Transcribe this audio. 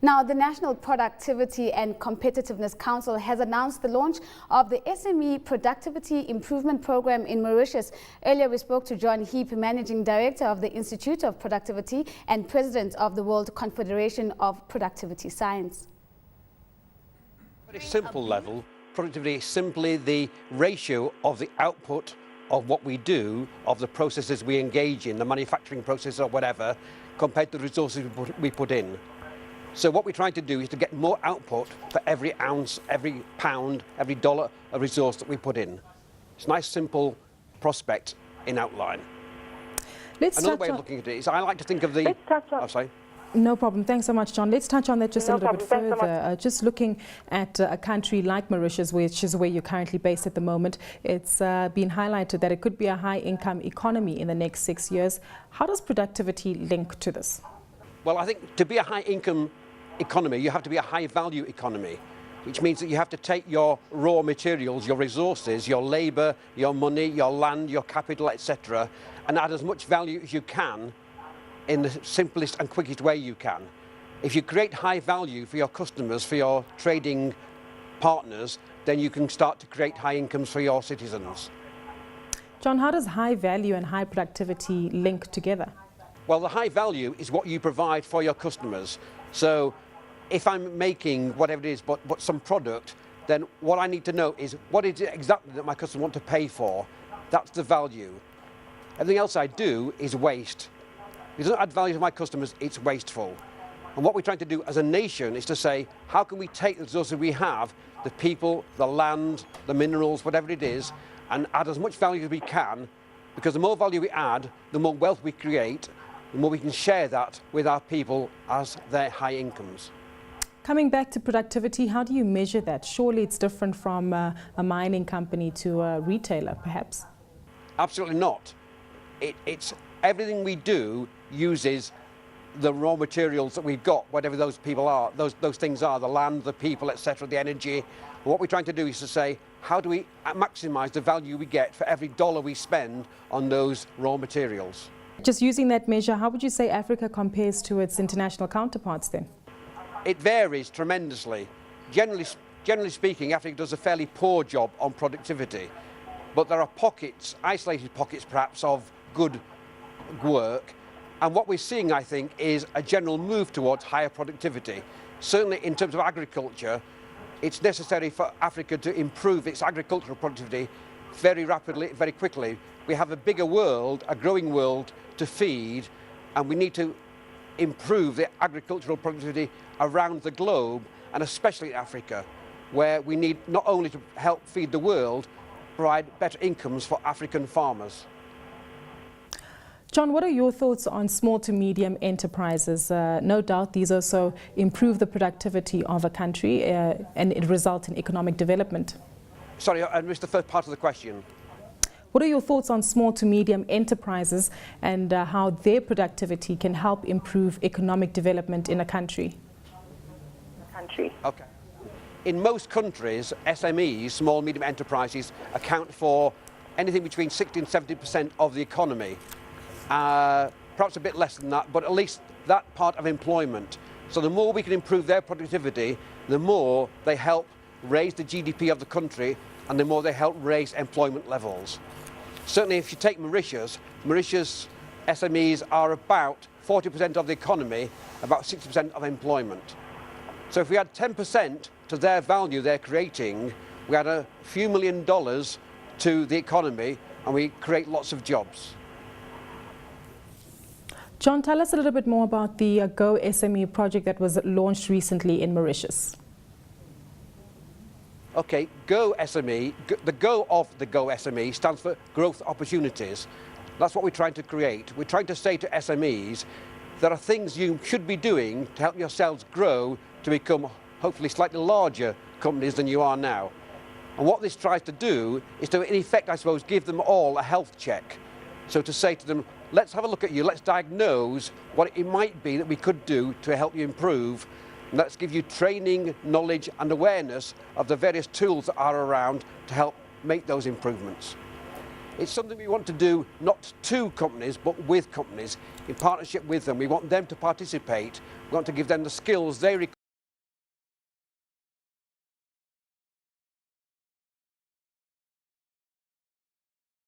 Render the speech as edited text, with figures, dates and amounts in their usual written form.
Now, the National Productivity and Competitiveness Council has announced the launch of the SME Productivity Improvement Program in Mauritius. Earlier, we spoke to John Heap, Managing Director of the Institute of Productivity and President of the World Confederation of Productivity Science. At a simple level, productivity is simply the ratio of the output of what we do, of the processes we engage in, the manufacturing process or whatever, compared to the resources we put in. So what we're trying to do is to get more output for every ounce, every pound, every dollar of resource that we put in. It's a nice, simple prospect in outline. Another way of looking at it is I like to think of the... No problem. Thanks so much, John. Let's touch on that just a little bit further. Just looking at a country like Mauritius, which is where you're currently based at the moment, it's been highlighted that it could be a high-income economy in the next 6 years. How does productivity link to this? Well, I think to be a high-income economy, you have to be a high-value economy, which means that you have to take your raw materials, your resources, your labour, your money, your land, your capital, etc., and add as much value as you can in the simplest and quickest way you can. If you create high value for your customers, for your trading partners, then you can start to create high incomes for your citizens. John, how does high value and high productivity link together? Well, the high value is what you provide for your customers. So if I'm making whatever it is, but some product, then what I need to know is what is it exactly that my customers want to pay for. That's the value. Everything else I do is waste. If it doesn't add value to my customers, it's wasteful. And what we're trying to do as a nation is to say, how can we take the resources we have, the people, the land, the minerals, whatever it is, and add as much value as we can, because the more value we add, the more wealth we create, the more we can share that with our people as their high incomes. Coming back to productivity, how do you measure that? Surely it's different from a mining company to a retailer, perhaps? Absolutely not. It's everything we do uses the raw materials that we've got, whatever those people are, those things are, the land, the people, etc., the energy. What we're trying to do is to say, how do we maximise the value we get for every dollar we spend on those raw materials? Just using that measure, how would you say Africa compares to its international counterparts then? It varies tremendously. Generally speaking, Africa does a fairly poor job on productivity, but there are pockets, isolated pockets perhaps, of good work. And what we're seeing, I think, is a general move towards higher productivity. Certainly in terms of agriculture, it's necessary for Africa to improve its agricultural productivity very rapidly, very quickly. We have a bigger world, a growing world to feed, and we need to improve the agricultural productivity around the globe, and especially in Africa, where we need not only to help feed the world, provide better incomes for African farmers. John, what are your thoughts on small to medium enterprises? No doubt these also improve the productivity of a country and it results in economic development. Sorry, I missed the first part of the question. What are your thoughts on small to medium enterprises and how their productivity can help improve economic development in a country? Okay. In most countries, SMEs, small medium enterprises, account for anything between 60 and 70% of the economy. Perhaps a bit less than that, but at least that part of employment. So the more we can improve their productivity, the more they help raise the GDP of the country and the more they help raise employment levels. Certainly if you take Mauritius, Mauritius SMEs are about 40% of the economy, about 60% of employment. So if we add 10% to their value they're creating, we add a few $1 million to the economy and we create lots of jobs. John, tell us a little bit more about the Go SME project that was launched recently in Mauritius. Okay, Go SME, the Go of the Go SME stands for growth opportunities. That's what we're trying to create. We're trying to say to SMEs, there are things you should be doing to help yourselves grow to become hopefully slightly larger companies than you are now. And what this tries to do is to, in effect, I suppose, give them all a health check. So to say to them, let's have a look at you, let's diagnose what it might be that we could do to help you improve. And let's give you training, knowledge and awareness of the various tools that are around to help make those improvements. It's something we want to do not to companies but with companies, in partnership with them. We want them to participate. We want to give them the skills they require